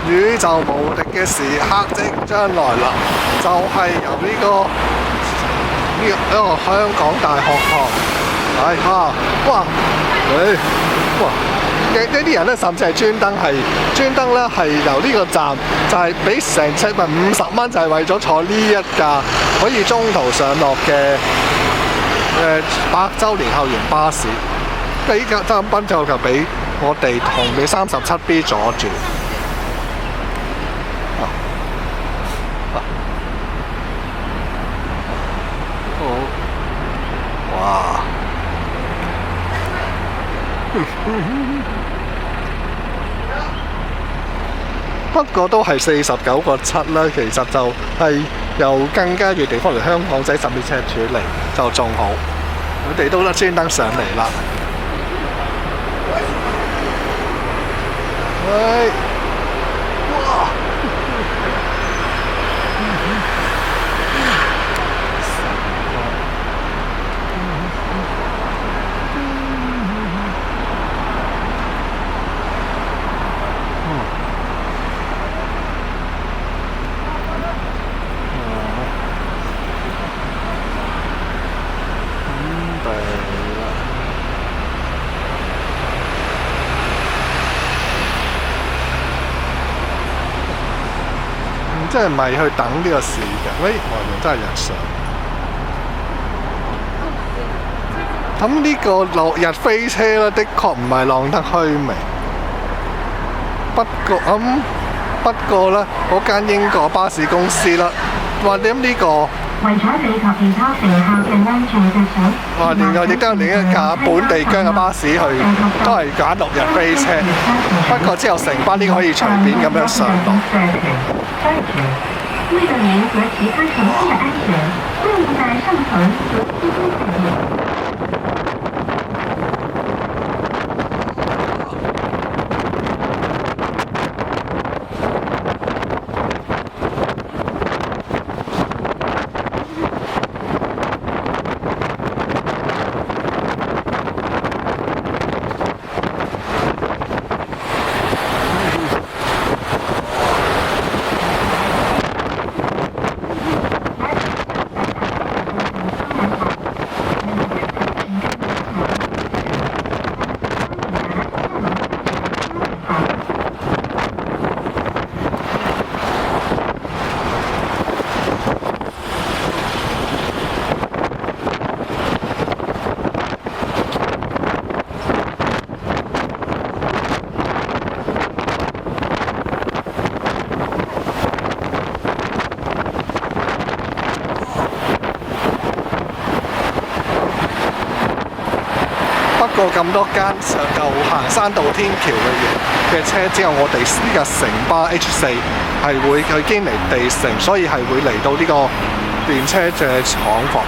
宇宙無敵嘅時刻即將來臨，就係由呢個香港大學堂，哇！呢啲人咧，甚至係專登咧係由呢個站就係俾成尺咪50蚊，就係為咗坐呢一架可以中途上落嘅100週年校園巴士。俾架真賓就俾我哋同你37B 阻住。哇！不過都係49.7啦，其實就係由更加遠地方嚟香港仔甚至赤柱嚟就仲好，佢哋都專登上嚟啦。喂！哇！即係唔係去等呢個時間？喂，外面真係日上。咁呢個落日飛車咧，的確唔係浪得虛名。不過咧，嗰間英國巴士公司啦，話點呢個？為咗你及其他乘客嘅安全着想，哇！另外亦都有另一架本地疆嘅巴士去，都係揀落日飛車。不過之後成班呢個可以隨便咁樣上落。為了您和其他乘客的安全，歡迎在上層和司機使用。過咁多間上舊行山道天橋嘅車之後，我哋呢架城巴 H4係會去堅尼地城，所以係會嚟到呢個電車嘅廠房。